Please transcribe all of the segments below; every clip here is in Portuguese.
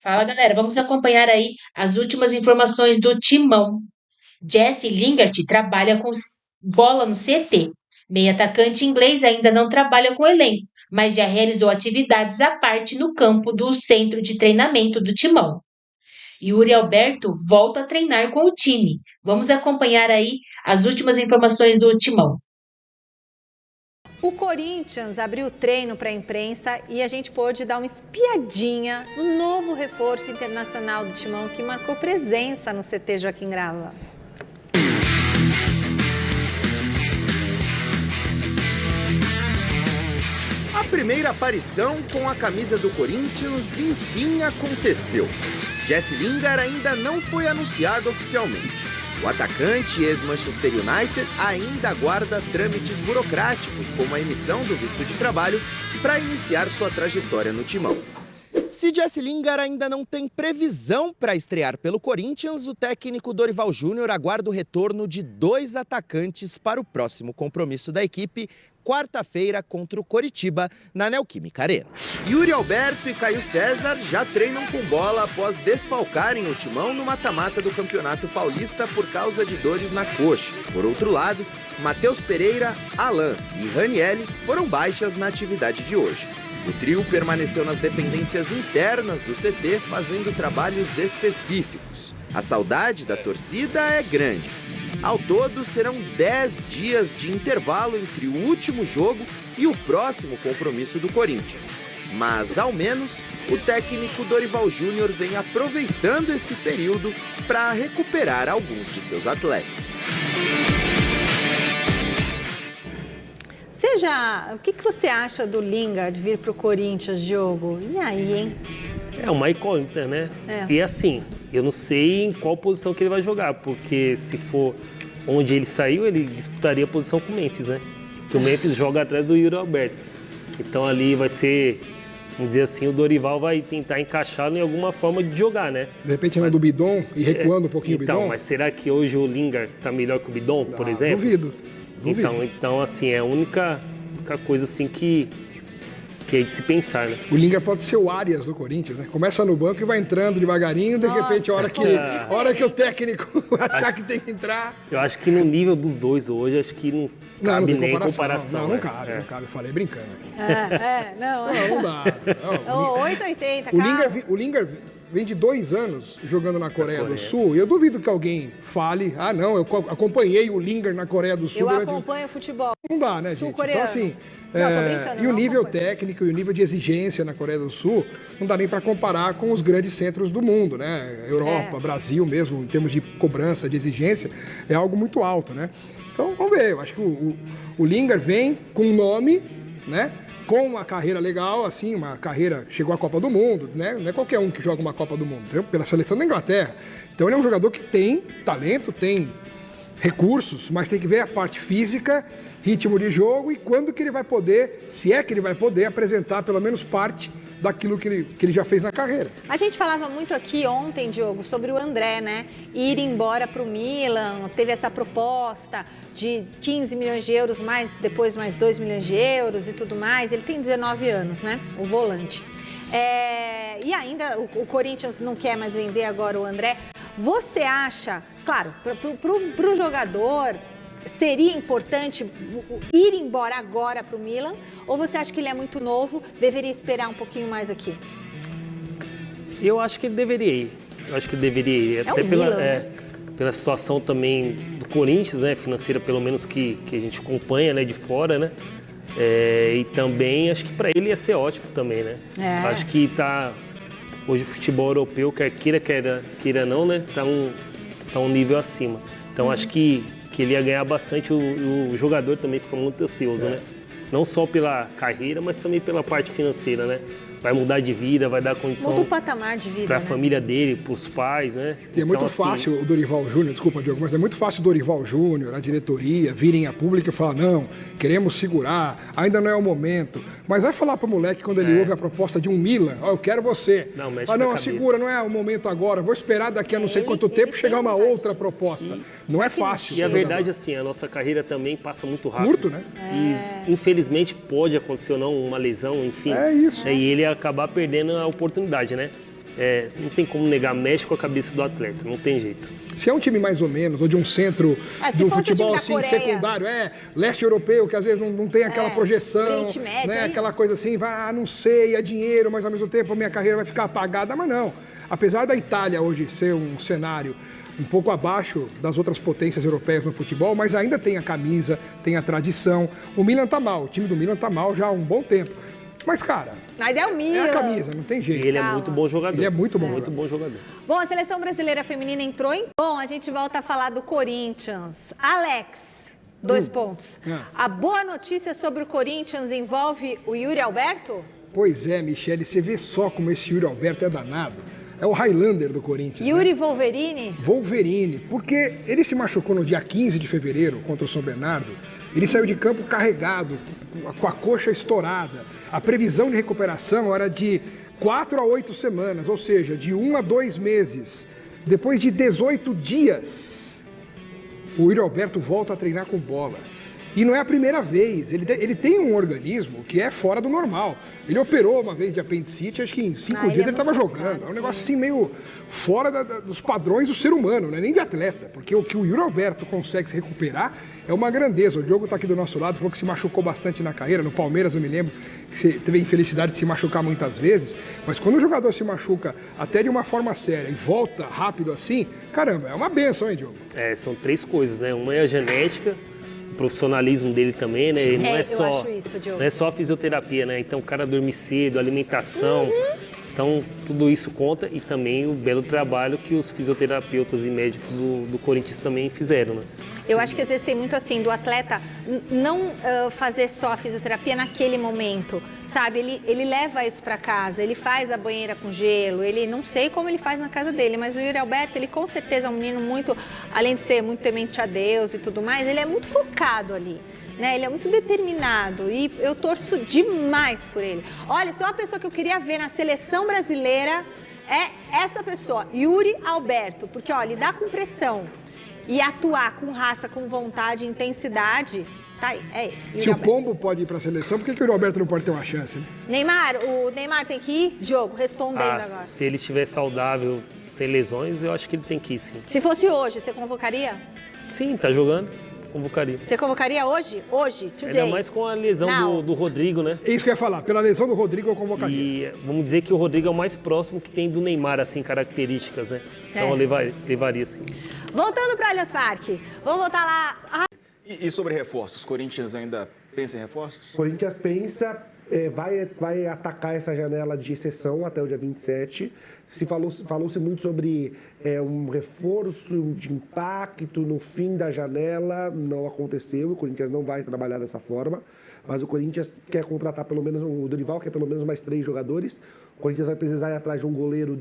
Fala, galera. Vamos acompanhar aí as últimas informações do Timão. Jesse Lingard trabalha com bola no CT. Meio atacante inglês ainda não trabalha com elenco, mas já realizou atividades à parte no campo do centro de treinamento do Timão. Yuri Alberto volta a treinar com o time. Vamos acompanhar aí as últimas informações do Timão. O Corinthians abriu o treino para a imprensa e a gente pôde dar uma espiadinha no novo reforço internacional do Timão que marcou presença no CT Joaquim Grava. A primeira aparição com a camisa do Corinthians enfim aconteceu. Jesse Lingard ainda não foi anunciado oficialmente. O atacante ex-Manchester United ainda aguarda trâmites burocráticos, como a emissão do visto de trabalho, para iniciar sua trajetória no Timão. Se Jesse Lingard ainda não tem previsão para estrear pelo Corinthians, o técnico Dorival Júnior aguarda o retorno de 2 atacantes para o próximo compromisso da equipe, quarta-feira contra o Coritiba, na Neoquímica Arena. Yuri Alberto e Caio César já treinam com bola após desfalcarem o Timão no mata-mata do Campeonato Paulista por causa de dores na coxa. Por outro lado, Matheus Pereira, Alain e Ranielli foram baixas na atividade de hoje. O trio permaneceu nas dependências internas do CT, fazendo trabalhos específicos. A saudade da torcida é grande. Ao todo, serão 10 dias de intervalo entre o último jogo e o próximo compromisso do Corinthians. Mas, ao menos, o técnico Dorival Júnior vem aproveitando esse período para recuperar alguns de seus atletas. O que você acha do Lingard vir para o Corinthians, Diogo? E aí, hein? É uma incógnita, né? E assim, eu não sei em qual posição que ele vai jogar, porque se for onde ele saiu, ele disputaria a posição com o Memphis, né? Porque o Memphis joga atrás do Yuri Alberto. Então ali vai ser, vamos dizer assim, o Dorival vai tentar encaixá-lo em alguma forma de jogar, né? De repente não é do Bidon e recuando um pouquinho o Bidon? Então, mas será que hoje o Lingard tá melhor que o Bidon, por exemplo? Duvido. Então, assim, é a única coisa assim que é de se pensar, né? O Lingard pode ser o Arias do Corinthians, né? Começa no banco e vai entrando devagarinho, de repente, a hora que o técnico achar que tem que entrar... Eu acho que no nível dos dois hoje, acho que não cabe nem comparação. Não cabe, eu falei brincando. Não dá. 880, o Lingard vem de 2 anos jogando na Coreia do Sul, e eu duvido que alguém fale, eu acompanhei o Lingard na Coreia do Sul. Eu acompanho futebol. Não dá, né, gente? Então, assim, e o nível técnico e o nível de exigência na Coreia do Sul não dá nem para comparar com os grandes centros do mundo, né? Europa, Brasil mesmo, em termos de cobrança, de exigência, é algo muito alto, né? Então, vamos ver, eu acho que o Lingard vem com um nome, né? Com uma carreira legal, assim, uma carreira, chegou à Copa do Mundo, né? Não é qualquer um que joga uma Copa do Mundo, entendeu? Pela seleção da Inglaterra. Então ele é um jogador que tem talento, tem recursos, mas tem que ver a parte física, ritmo de jogo e quando que ele vai poder, se é que ele vai poder, apresentar pelo menos parte daquilo que ele já fez na carreira. A gente falava muito aqui ontem, Diogo, sobre o André, né? Ir embora para o Milan, teve essa proposta de 15 milhões de euros, depois mais 2 milhões de euros e tudo mais. Ele tem 19 anos, né? O volante. E ainda o Corinthians não quer mais vender agora o André. Você acha, claro, para o jogador... seria importante ir embora agora para o Milan? Ou você acha que ele é muito novo, deveria esperar um pouquinho mais aqui? Eu acho que ele deveria ir. Até pela situação também do Corinthians, né? Financeira, pelo menos que a gente acompanha, né? De fora, né? E também acho que para ele ia ser ótimo também, né? Acho que hoje o futebol europeu, quer queira não, né? Tá um nível acima. Então acho que ele ia ganhar bastante, o jogador também fica muito ansioso, né? Não só pela carreira, mas também pela parte financeira, né? Vai mudar de vida, vai dar condição... Muda o patamar de vida, para a né? família dele, para os pais, né? E é muito fácil o Dorival Júnior, desculpa, Diogo, mas é muito fácil o Dorival Júnior, a diretoria, virem a público e falar, não, queremos segurar, ainda não é o momento. Mas vai falar pro moleque quando ele ouve a proposta de um Milan, eu quero você. Não, mexe não, segura, não é o momento agora, vou esperar daqui a não sei quanto tempo chegar uma outra proposta. Não é fácil. E a verdade, assim, a nossa carreira também passa muito rápido. Curto, né? E, infelizmente, pode acontecer ou não uma lesão, enfim. É isso. E ele acabar perdendo a oportunidade, né? não tem como negar, mexe com a cabeça do atleta, não tem jeito. Se é um time mais ou menos, ou de um centro do futebol assim, secundário, leste europeu, que às vezes não tem aquela projeção, né? Aquela coisa assim, não sei, é dinheiro, mas ao mesmo tempo a minha carreira vai ficar apagada, mas não. Apesar da Itália hoje ser um cenário um pouco abaixo das outras potências europeias no futebol, mas ainda tem a camisa, tem a tradição. O Milan tá mal, o time do Milan tá mal já há um bom tempo. Mas, cara, mas é o Milan. É a camisa, não tem jeito. E ele é muito bom jogador. Ele é muito bom, muito bom jogador. Bom, a seleção brasileira feminina entrou em... Bom, a gente volta a falar do Corinthians. Alex, 2 pontos. A boa notícia sobre o Corinthians envolve o Yuri Alberto? Pois é, Michele, você vê só como esse Yuri Alberto é danado. É o Highlander do Corinthians. Yuri, né? Wolverine? Wolverine, porque ele se machucou no dia 15 de fevereiro contra o São Bernardo. Ele saiu de campo carregado, com a coxa estourada. A previsão de recuperação era de 4 a 8 semanas, ou seja, de 1 a 2 meses. Depois de 18 dias, o Yuri Alberto volta a treinar com bola. E não é a primeira vez, ele tem um organismo que é fora do normal. Ele operou uma vez de apendicite, acho que em 5 dias ele estava jogando. É um negócio assim meio fora dos padrões do ser humano, não é nem de atleta. Porque o que o Yuri Alberto consegue se recuperar é uma grandeza. O Diogo está aqui do nosso lado, falou que se machucou bastante na carreira. No Palmeiras, eu me lembro que você teve a infelicidade de se machucar muitas vezes. Mas quando o jogador se machuca até de uma forma séria e volta rápido assim, caramba, é uma benção, hein, Diogo? São 3 coisas, né? Uma é a genética, o profissionalismo dele também, né? Ele não é só a fisioterapia, né? Então o cara dormir cedo, alimentação, então tudo isso conta e também o belo trabalho que os fisioterapeutas e médicos do Corinthians também fizeram, né? Eu acho que às vezes tem muito assim, do atleta não fazer só a fisioterapia naquele momento, sabe? Ele leva isso para casa, ele faz a banheira com gelo, ele não sei como ele faz na casa dele, mas o Yuri Alberto, ele com certeza é um menino muito, além de ser muito temente a Deus e tudo mais, ele é muito focado ali. Né? Ele é muito determinado e eu torço demais por ele. Olha, se tem uma pessoa que eu queria ver na seleção brasileira, é essa pessoa, Yuri Alberto, porque ó, lidar com pressão e atuar com raça, com vontade, intensidade, tá aí, é ele. Se o Pombo pode ir para a seleção, por que o Yuri Alberto não pode ter uma chance, né? O Neymar tem que ir? Diogo, respondendo agora. Se ele estiver saudável, sem lesões, eu acho que ele tem que ir, sim. Se fosse hoje, você convocaria? Sim, tá jogando. Convocaria. Você convocaria hoje? Hoje, today? Ainda mais com a lesão do Rodrigo, né? É isso que eu ia falar. Pela lesão do Rodrigo, eu convocaria. E vamos dizer que o Rodrigo é o mais próximo que tem do Neymar, assim, características, né? Então eu levaria, sim. Voltando para o Allianz Parque. Vamos voltar lá. E sobre reforços? O Corinthians ainda pensa em reforços? O Corinthians pensa, vai atacar essa janela de exceção até o dia 27. Falou-se muito sobre um reforço de impacto no fim da janela, não aconteceu, o Corinthians não vai trabalhar dessa forma, mas o Corinthians quer contratar pelo menos, o Dorival quer pelo menos mais 3 jogadores, o Corinthians vai precisar ir atrás de um goleiro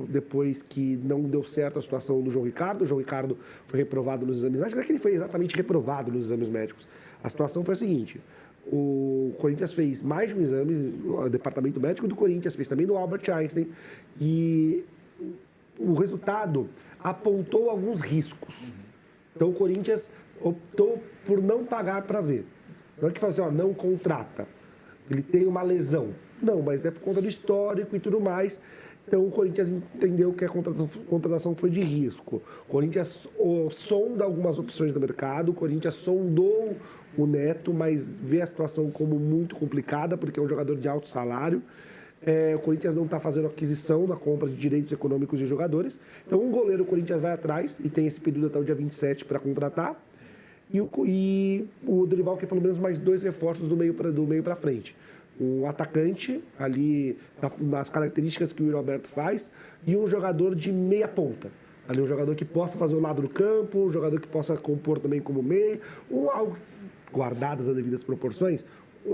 depois que não deu certo a situação do João Ricardo. O João Ricardo foi reprovado nos exames médicos, não é que ele foi exatamente reprovado nos exames médicos, a situação foi a seguinte: o Corinthians fez mais de um exame, o departamento médico do Corinthians fez também no Albert Einstein, e o resultado apontou alguns riscos. Então o Corinthians optou por não pagar para ver. Não é que fala assim, não contrata, ele tem uma lesão. Não, mas é por conta do histórico e tudo mais. Então o Corinthians entendeu que a contratação foi de risco. O Corinthians sonda algumas opções do mercado, o Corinthians sondou o Neto, mas vê a situação como muito complicada, porque é um jogador de alto salário. O Corinthians não está fazendo aquisição da compra de direitos econômicos de jogadores. Então, um goleiro o Corinthians vai atrás e tem esse período até o dia 27 para contratar. E o Dorival quer pelo menos mais 2 reforços do meio para frente. Um atacante, ali nas características que o Yuri Alberto faz, e um jogador de meia ponta. Ali um jogador que possa fazer o lado do campo, um jogador que possa compor também como meio, algo guardadas as devidas proporções,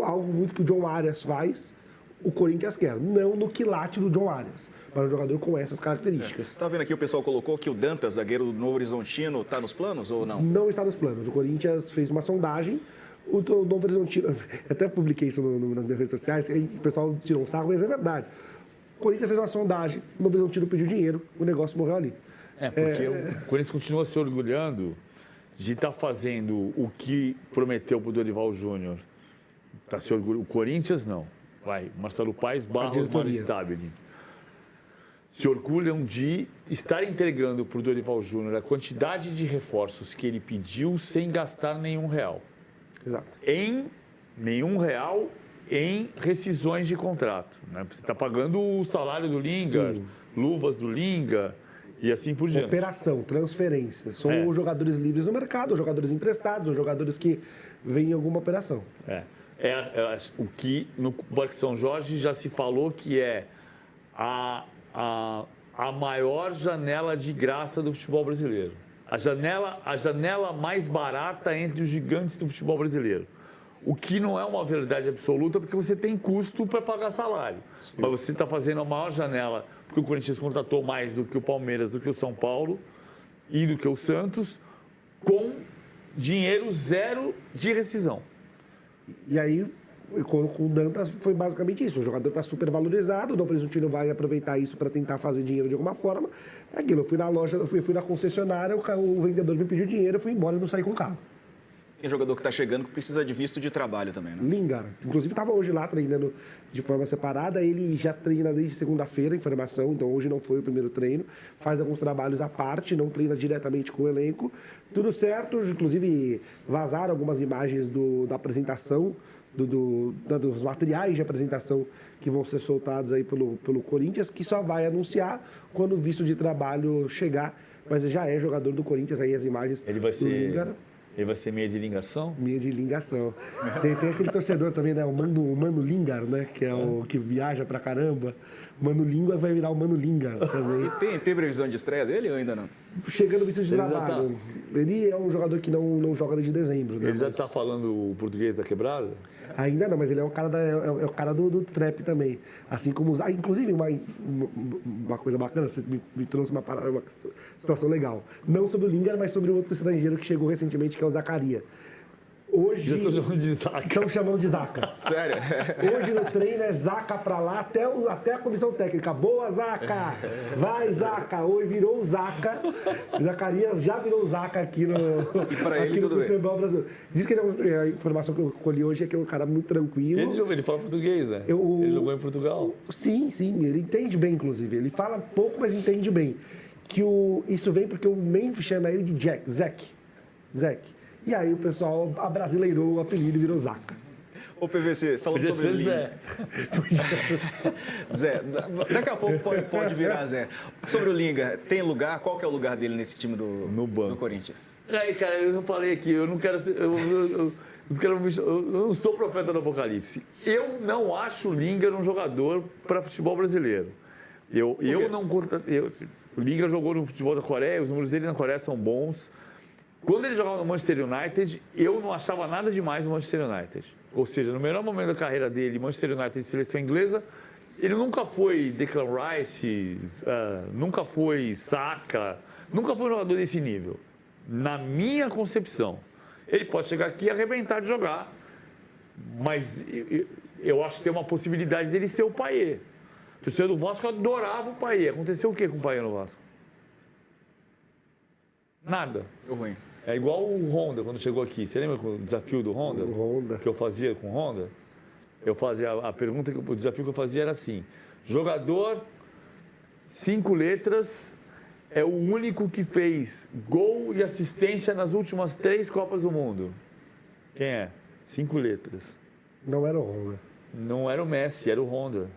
algo muito que o John Arias faz, o Corinthians quer, não no quilate do John Arias, para um jogador com essas características. Tá vendo aqui, o pessoal colocou que o Dantas, zagueiro do Novo Horizontino, está nos planos ou não? Não está nos planos. O Corinthians fez uma sondagem, o Novo Horizontino, até publiquei isso nas minhas redes sociais, aí o pessoal tirou um sarro, mas é verdade. O Corinthians fez uma sondagem, o Novo Horizontino pediu dinheiro, o negócio morreu ali. Porque o Corinthians continua se orgulhando de estar fazendo o que prometeu para o Dorival Júnior. Tá se orgulhando. O Corinthians não. Vai, Marcelo Paes / Mário Stabile. se orgulham de estar entregando para o Dorival Júnior a quantidade de reforços que ele pediu sem gastar nenhum real. Exato. Nenhum real em rescisões de contrato. Né? Você está pagando o salário do Lingard, luvas do Lingard e assim por diante. Operação, transferência. São os jogadores livres no mercado, os jogadores emprestados, os jogadores que vêm em alguma operação. O que no Parque São Jorge já se falou que é a maior janela de graça do futebol brasileiro. A janela mais barata entre os gigantes do futebol brasileiro. O que não é uma verdade absoluta, porque você tem custo para pagar salário. Sim. Mas você está fazendo a maior janela, porque o Corinthians contratou mais do que o Palmeiras, do que o São Paulo e do que o Santos, com dinheiro zero de rescisão. E aí, com o Dantas, foi basicamente isso. O jogador está super valorizado, o Dom Horizontino vai aproveitar isso para tentar fazer dinheiro de alguma forma. É aquilo, eu fui na loja, eu fui na concessionária, o vendedor me pediu dinheiro, eu fui embora e não saí com o carro. Tem jogador que está chegando que precisa de visto de trabalho também, né? Lingard. Inclusive, estava hoje lá treinando de forma separada. Ele já treina desde segunda-feira em formação, então hoje não foi o primeiro treino. Faz alguns trabalhos à parte, não treina diretamente com o elenco. Tudo certo, inclusive vazaram algumas imagens da apresentação, dos materiais de apresentação que vão ser soltados aí pelo Corinthians, que só vai anunciar quando o visto de trabalho chegar. Mas já é jogador do Corinthians, aí as imagens Ele vai do ser... Lingard. Ele vai ser meia de ligação? Meia de ligação. Tem aquele torcedor também, né? O Mano Lingard, né? Que é o que viaja pra caramba. Mano Língua vai virar o Mano Lingard também. Tem previsão de estreia dele ou ainda não? Chegando visto de trabalho. Ele é um jogador que não joga desde dezembro. Né? Ele já tá falando o português da quebrada? Ainda não, mas ele é o cara do trap tambem. Assim como... inclusive, uma coisa bacana, você me trouxe uma situação legal. Não sobre o Lingard, mas sobre o outro estrangeiro que chegou recentemente, que é o Zacaria. Hoje... Já tô chamando de Zaca. Estão chamando de Zaca. Sério? Hoje no treino é Zaca pra lá, até a comissão técnica. Boa, Zaca! Vai, Zaca! Hoje virou o Zaca. Zacarias já virou o Zaca aqui no futebol brasileiro. Diz que a informação que eu colhi hoje é que é um cara muito tranquilo. Ele fala português, né? Ele jogou em Portugal. Sim, ele entende bem, inclusive. Ele fala pouco, mas entende bem. Isso vem porque o Memphis chama ele de Zeke. E aí o pessoal abrasileirou o apelido e virou Zaca. Ô PVC, falando sobre o Lingard. Zé, daqui a pouco pode virar Zé. Sobre o Lingard, tem lugar? Qual que é o lugar dele nesse time do Corinthians? Aí, cara, eu falei aqui, eu não quero ser... Eu não sou profeta do Apocalipse. Eu não acho o Lingard um jogador para futebol brasileiro. O Lingard jogou no futebol da Coreia, os números dele na Coreia são bons. Quando ele jogava no Manchester United, eu não achava nada demais no Manchester United. Ou seja, no melhor momento da carreira dele, Manchester United e seleção inglesa, ele nunca foi Declan Rice, nunca foi Saka, nunca foi um jogador desse nível. Na minha concepção, ele pode chegar aqui e arrebentar de jogar, mas eu acho que tem uma possibilidade dele ser o Payet. O torcedor do Vasco adorava o Payet. Aconteceu o que com o Payet no Vasco? Nada. Deu ruim. É igual o Honda, quando chegou aqui. Você lembra o desafio do Honda? O Honda. Que eu fazia com o Honda? Eu fazia, a pergunta, o desafio que eu fazia era assim: jogador, 5 letras, é o único que fez gol e assistência nas últimas 3 Copas do Mundo. Quem é? 5 letras. Não era o Honda. Não era o Messi, era o Honda.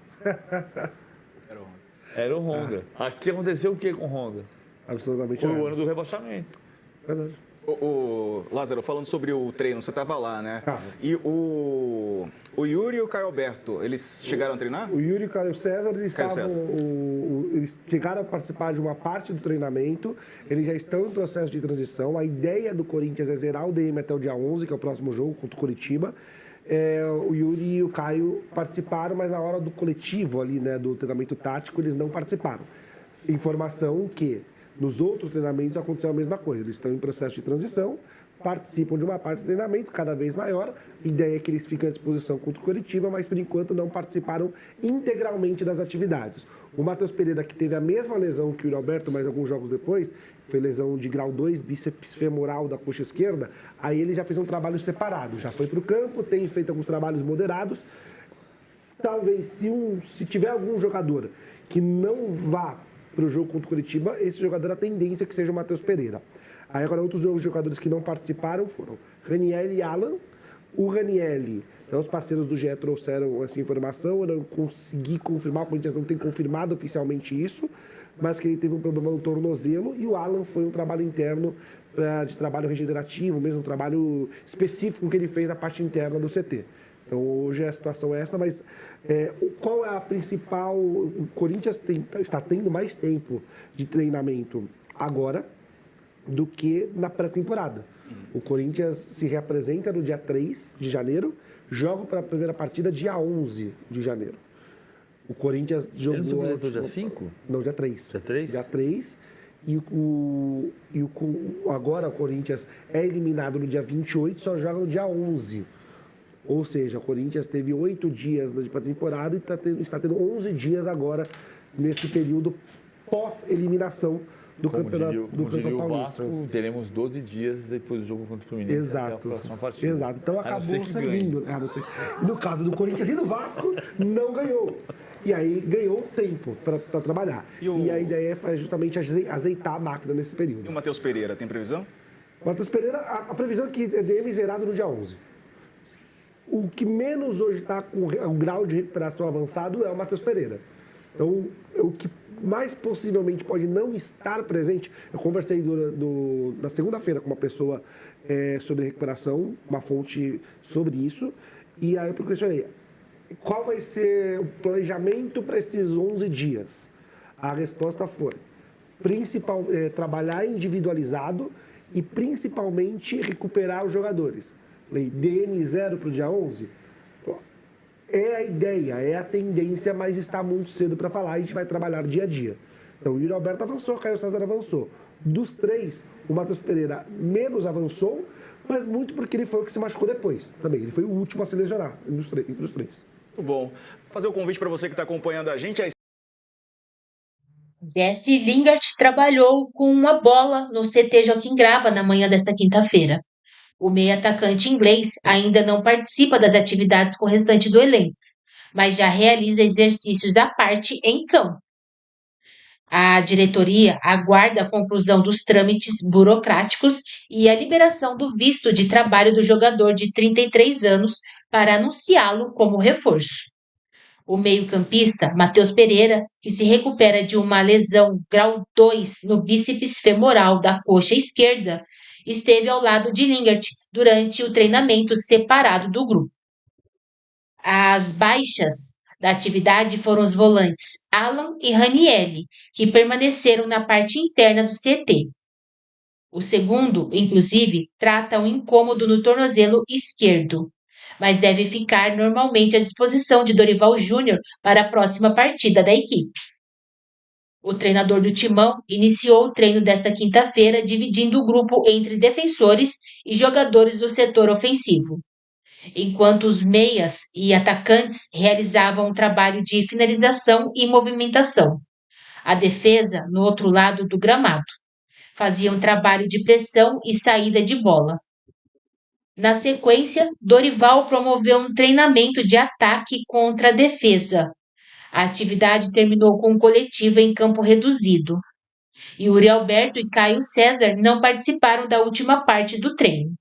Era o Honda. Aqui aconteceu o que com o Honda? Absolutamente. Foi o ano do rebaixamento. Verdade. Lázaro, falando sobre o treino, você estava lá, né? Ah. E o Yuri e o Caio Alberto, eles chegaram a treinar? O Yuri e o Caio César, eles chegaram a participar de uma parte do treinamento, eles já estão em processo de transição. A ideia do Corinthians é zerar o DM até o dia 11, que é o próximo jogo, contra o Curitiba. O Yuri e o Caio participaram, mas na hora do coletivo ali, né, do treinamento tático, eles não participaram. Informação que nos outros treinamentos aconteceu a mesma coisa. Eles estão em processo de transição, participam de uma parte do treinamento cada vez maior. A ideia é que eles fiquem à disposição contra o Coritiba, mas por enquanto não participaram integralmente das atividades. O Matheus Pereira, que teve a mesma lesão que o Yuri Alberto, mas alguns jogos depois, foi lesão de grau 2, bíceps femoral da coxa esquerda, aí ele já fez um trabalho separado, já foi para o campo, tem feito alguns trabalhos moderados. Talvez, se tiver algum jogador que não vá para o jogo contra o Curitiba, esse jogador, a tendência é que seja o Matheus Pereira. Aí agora outros jogadores que não participaram foram Raniel e Alan. O Raniel, então os parceiros do GE trouxeram essa informação, eu não consegui confirmar, o Corinthians não tem confirmado oficialmente isso, mas que ele teve um problema no tornozelo, e o Alan foi um trabalho interno de trabalho regenerativo, mesmo um trabalho específico que ele fez na parte interna do CT. Então hoje a situação é essa, mas qual é a principal... O Corinthians está tendo mais tempo de treinamento agora do que na pré-temporada. O Corinthians se reapresenta no dia 3 de janeiro, joga para a primeira partida dia 11 de janeiro. O Corinthians jogou... Ele não se apresentou dia 5? Não, dia 3. Dia 3? Dia 3. Agora o Corinthians é eliminado no dia 28, só joga no dia 11. Ou seja, o Corinthians teve 8 dias de pré-temporada e está tendo 11 dias agora nesse período pós-eliminação do campeonato paulista. Vasco, teremos 12 dias depois do jogo contra o Fluminense. Exato. Até a próxima partida. Exato. Então acabou servindo. No caso do Corinthians e do Vasco, não ganhou. E aí ganhou tempo para trabalhar. E a ideia é justamente azeitar a máquina nesse período. E o Matheus Pereira, tem previsão? O Matheus Pereira, a previsão é que é DM zerado no dia 11. O que menos hoje está com o grau de recuperação avançado é o Matheus Pereira. Então, o que mais possivelmente pode não estar presente, eu conversei na segunda-feira com uma pessoa sobre recuperação, uma fonte sobre isso, e aí eu questionei, qual vai ser o planejamento para esses 11 dias? A resposta foi, trabalhar individualizado e principalmente recuperar os jogadores. Falei, DM 0 para o dia 11? É a ideia, é a tendência, mas está muito cedo para falar, a gente vai trabalhar dia a dia. Então, o Yuri Alberto avançou, o Caio César avançou. Dos 3, o Matheus Pereira menos avançou, mas muito porque ele foi o que se machucou depois também. Ele foi o último a se lesionar entre os 3. Muito bom. Vou fazer o convite para você que está acompanhando a gente. Jesse Lingard trabalhou com uma bola no CT Joaquim Grava na manhã desta quinta-feira. O meio-atacante inglês ainda não participa das atividades com o restante do elenco, mas já realiza exercícios à parte em campo. A diretoria aguarda a conclusão dos trâmites burocráticos e a liberação do visto de trabalho do jogador de 33 anos para anunciá-lo como reforço. O meio-campista, Matheus Pereira, que se recupera de uma lesão grau 2 no bíceps femoral da coxa esquerda, esteve ao lado de Lingard durante o treinamento separado do grupo. As baixas da atividade foram os volantes Alan e Raniel, que permaneceram na parte interna do CT. O segundo, inclusive, trata um incômodo no tornozelo esquerdo, mas deve ficar normalmente à disposição de Dorival Júnior para a próxima partida da equipe. O treinador do Timão iniciou o treino desta quinta-feira, dividindo o grupo entre defensores e jogadores do setor ofensivo, enquanto os meias e atacantes realizavam um trabalho de finalização e movimentação. A defesa, no outro lado do gramado, fazia um trabalho de pressão e saída de bola. Na sequência, Dorival promoveu um treinamento de ataque contra a defesa. A atividade terminou com coletiva em campo reduzido. Yuri Alberto e Caio César não participaram da última parte do treino.